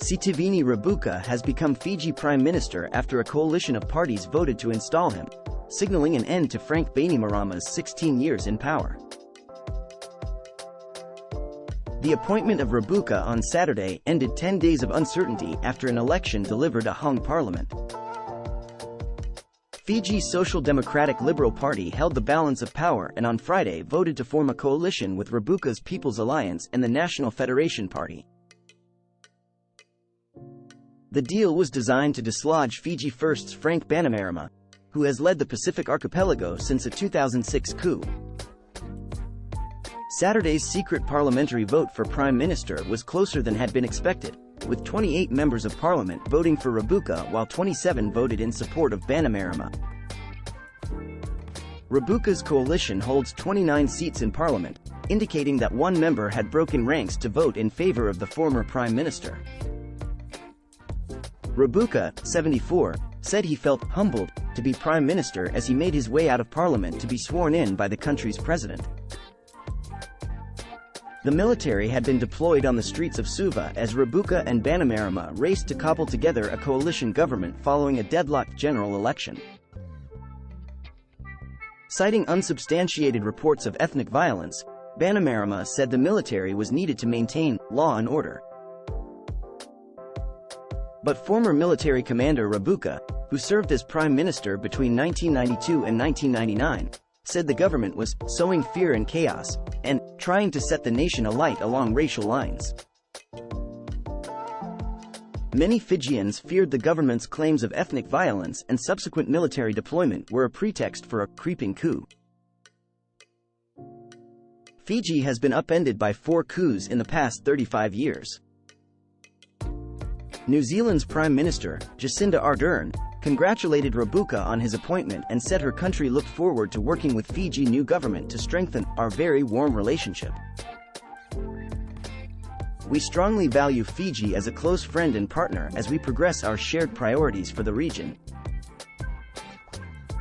Sitiveni Rabuka has become Fiji Prime Minister after a coalition of parties voted to install him, signaling an end to Frank Bainimarama's 16 years in power. The appointment of Rabuka on Saturday ended 10 days of uncertainty after an election delivered a hung parliament. Fiji's Social Democratic Liberal Party held the balance of power and on Friday voted to form a coalition with Rabuka's People's Alliance and the National Federation Party. The deal was designed to dislodge Fiji First's Frank Bainimarama, who has led the Pacific archipelago since a 2006 coup. Saturday's secret parliamentary vote for Prime Minister was closer than had been expected, with 28 members of parliament voting for Rabuka while 27 voted in support of Bainimarama. Rabuka's coalition holds 29 seats in parliament, indicating that one member had broken ranks to vote in favor of the former prime minister. Rabuka, 74, said he felt humbled to be prime minister as he made his way out of parliament to be sworn in by the country's president. The military had been deployed on the streets of Suva as Rabuka and Bainimarama raced to cobble together a coalition government following a deadlocked general election. Citing unsubstantiated reports of ethnic violence, Bainimarama said the military was needed to maintain law and order. But former military commander Rabuka, who served as prime minister between 1992 and 1999, said the government was sowing fear and chaos and trying to set the nation alight along racial lines. Many Fijians feared the government's claims of ethnic violence and subsequent military deployment were a pretext for a creeping coup. Fiji has been upended by 4 coups in the past 35 years. New Zealand's Prime Minister, Jacinda Ardern, congratulated Rabuka on his appointment and said her country looked forward to working with Fiji's new government to strengthen our very warm relationship. We strongly value Fiji as a close friend and partner as we progress our shared priorities for the region.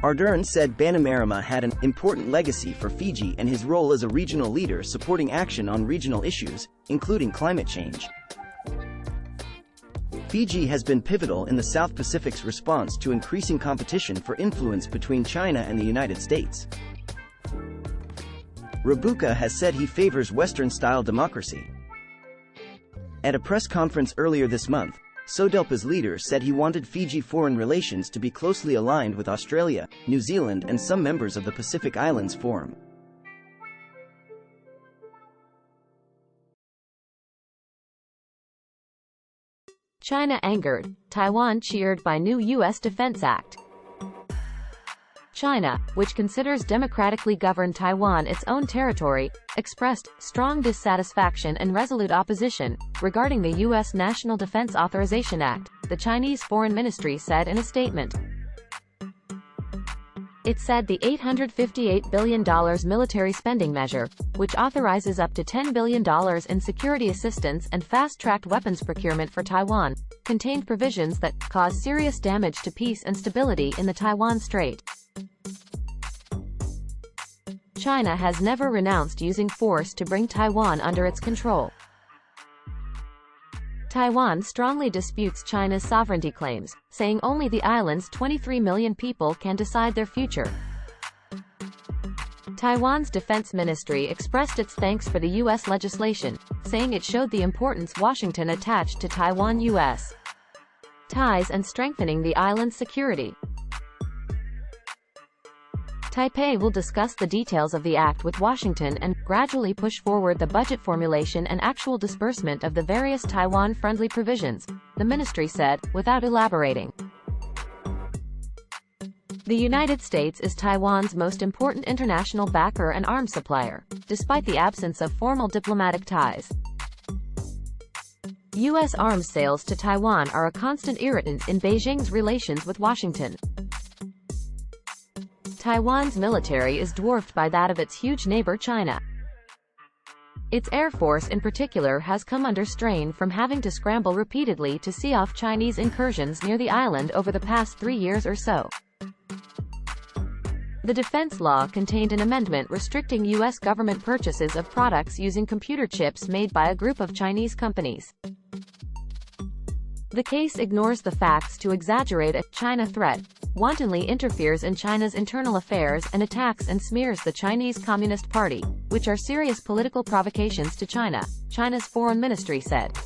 Ardern said Bainimarama had an important legacy for Fiji and his role as a regional leader supporting action on regional issues, including climate change. Fiji has been pivotal in the South Pacific's response to increasing competition for influence between China and the United States. Rabuka has said he favors Western-style democracy. At a press conference earlier this month, SODELPA's leader said he wanted Fiji foreign relations to be closely aligned with Australia, New Zealand and some members of the Pacific Islands Forum. China angered, Taiwan cheered by new U.S. Defense Act. China, which considers democratically governed Taiwan its own territory, expressed strong dissatisfaction and resolute opposition regarding the U.S. National Defense Authorization Act, the Chinese Foreign Ministry said in a statement. It said the $858 billion military spending measure, which authorizes up to $10 billion in security assistance and fast-tracked weapons procurement for Taiwan, contained provisions that cause serious damage to peace and stability in the Taiwan Strait. China has never renounced using force to bring Taiwan under its control. Taiwan strongly disputes China's sovereignty claims, saying only the island's 23 million people can decide their future. Taiwan's defense ministry expressed its thanks for the U.S. legislation, saying it showed the importance Washington attached to Taiwan-U.S. ties and strengthening the island's security. Taipei will discuss the details of the act with Washington and gradually push forward the budget formulation and actual disbursement of the various Taiwan-friendly provisions, the ministry said, without elaborating. The United States is Taiwan's most important international backer and arms supplier, despite the absence of formal diplomatic ties. U.S. arms sales to Taiwan are a constant irritant in Beijing's relations with Washington. Taiwan's military is dwarfed by that of its huge neighbor China. Its Air Force in particular has come under strain from having to scramble repeatedly to see off Chinese incursions near the island over the past 3 years or so. The defense law contained an amendment restricting U.S. government purchases of products using computer chips made by a group of Chinese companies. The case ignores the facts to exaggerate a China threat, wantonly interferes in China's internal affairs, and attacks and smears the Chinese Communist Party, which are serious political provocations to China, China's foreign ministry said.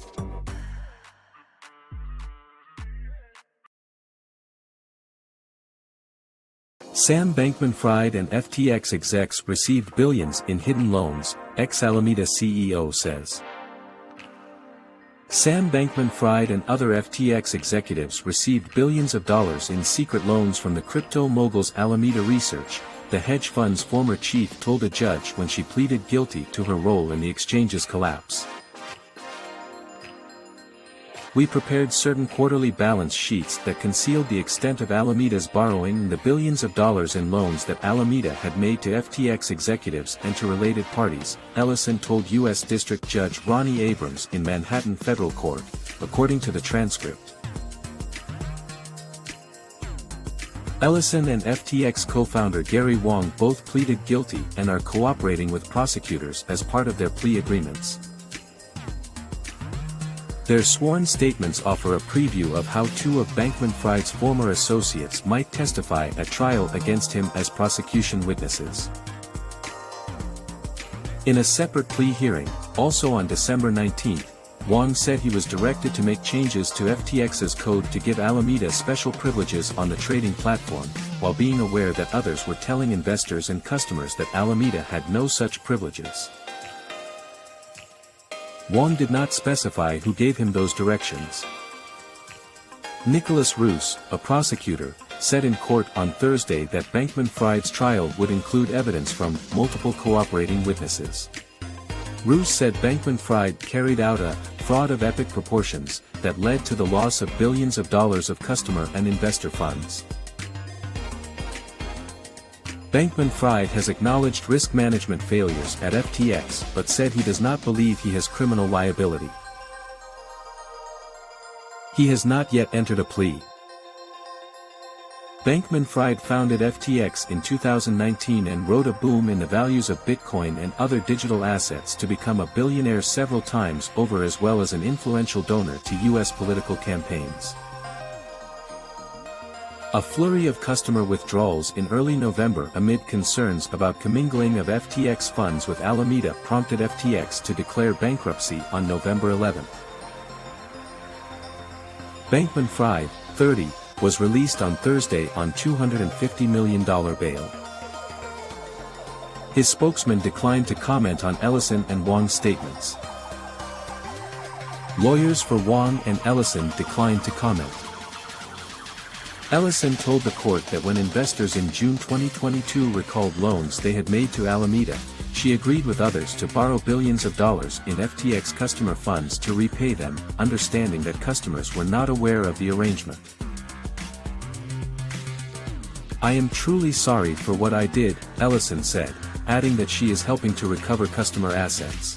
Sam Bankman-Fried and FTX execs received billions in hidden loans, ex-Alameda CEO says. Sam Bankman-Fried and other FTX executives received billions of dollars in secret loans from the crypto mogul's Alameda Research, the hedge fund's former chief told a judge when she pleaded guilty to her role in the exchange's collapse. We prepared certain quarterly balance sheets that concealed the extent of Alameda's borrowing and the billions of dollars in loans that Alameda had made to FTX executives and to related parties, Ellison told U.S. District Judge Ronnie Abrams in Manhattan Federal Court, according to the transcript. Ellison and FTX co-founder Gary Wang both pleaded guilty and are cooperating with prosecutors as part of their plea agreements. Their sworn statements offer a preview of how two of Bankman-Fried's former associates might testify at trial against him as prosecution witnesses. In a separate plea hearing, also on December 19, Wang said he was directed to make changes to FTX's code to give Alameda special privileges on the trading platform, while being aware that others were telling investors and customers that Alameda had no such privileges. Wang did not specify who gave him those directions. Nicholas Roos, a prosecutor, said in court on Thursday that Bankman-Fried's trial would include evidence from multiple cooperating witnesses. Roos said Bankman-Fried carried out a fraud of epic proportions that led to the loss of billions of dollars of customer and investor funds. Bankman-Fried has acknowledged risk management failures at FTX but said he does not believe he has criminal liability. He has not yet entered a plea. Bankman-Fried founded FTX in 2019 and rode a boom in the values of Bitcoin and other digital assets to become a billionaire several times over, as well as an influential donor to U.S. political campaigns. A flurry of customer withdrawals in early November amid concerns about commingling of FTX funds with Alameda prompted FTX to declare bankruptcy on November 11. Bankman-Fried, 30, was released on Thursday on $250 million bail. His spokesman declined to comment on Ellison and Wang's statements. Lawyers for Wang and Ellison declined to comment. Ellison told the court that when investors in June 2022 recalled loans they had made to Alameda, she agreed with others to borrow billions of dollars in FTX customer funds to repay them, understanding that customers were not aware of the arrangement. "I am truly sorry for what I did," Ellison said, adding that she is helping to recover customer assets.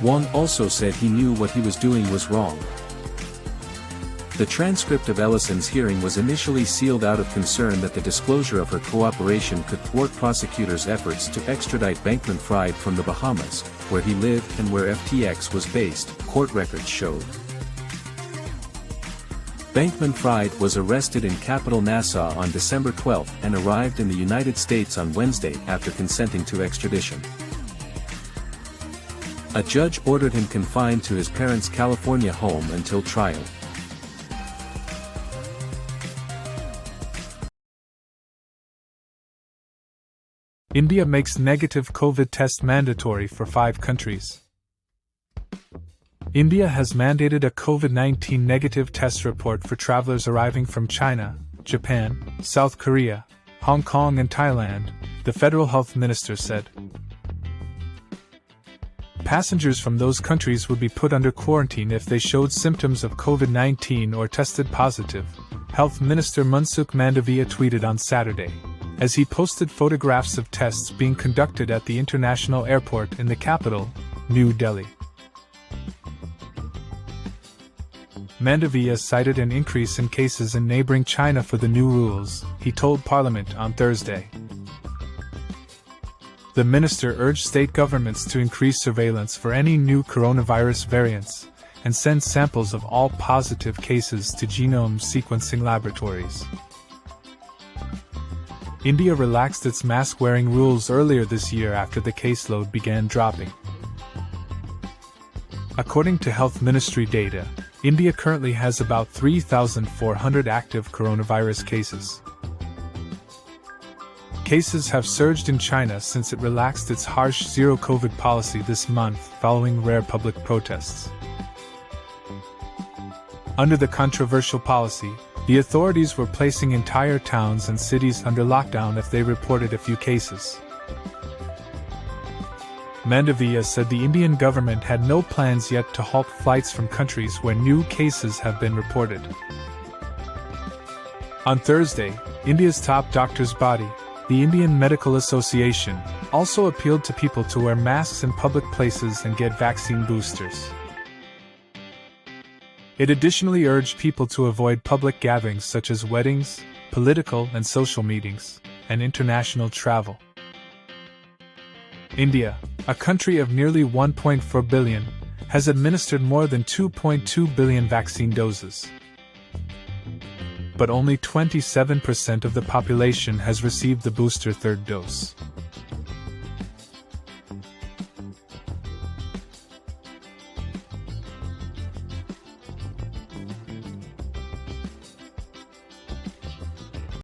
Wang also said he knew what he was doing was wrong. The transcript of Ellison's hearing was initially sealed out of concern that the disclosure of her cooperation could thwart prosecutors' efforts to extradite Bankman-Fried from the Bahamas, where he lived and where FTX was based, court records showed. Bankman-Fried was arrested in capital Nassau on December 12 and arrived in the United States on Wednesday after consenting to extradition. A judge ordered him confined to his parents' California home until trial. India makes negative COVID test mandatory for 5 countries. India has mandated a COVID-19 negative test report for travelers arriving from China, Japan, South Korea, Hong Kong and Thailand, the federal health minister said. Passengers from those countries would be put under quarantine if they showed symptoms of COVID-19 or tested positive, Health Minister Mansukh Mandaviya tweeted on Saturday, as he posted photographs of tests being conducted at the international airport in the capital, New Delhi. Mandaviya cited an increase in cases in neighboring China for the new rules, he told Parliament on Thursday. The minister urged state governments to increase surveillance for any new coronavirus variants, and send samples of all positive cases to genome sequencing laboratories. India relaxed its mask-wearing rules earlier this year after the caseload began dropping. According to Health Ministry data, India currently has about 3,400 active coronavirus cases. Cases have surged in China since it relaxed its harsh zero-COVID policy this month following rare public protests. Under the controversial policy, the authorities were placing entire towns and cities under lockdown if they reported a few cases. Mandaviya said the Indian government had no plans yet to halt flights from countries where new cases have been reported. On Thursday, India's top doctors' body, the Indian Medical Association, also appealed to people to wear masks in public places and get vaccine boosters. It additionally urged people to avoid public gatherings such as weddings, political and social meetings, and international travel. India, a country of nearly 1.4 billion, has administered more than 2.2 billion vaccine doses. But only 27% of the population has received the booster third dose.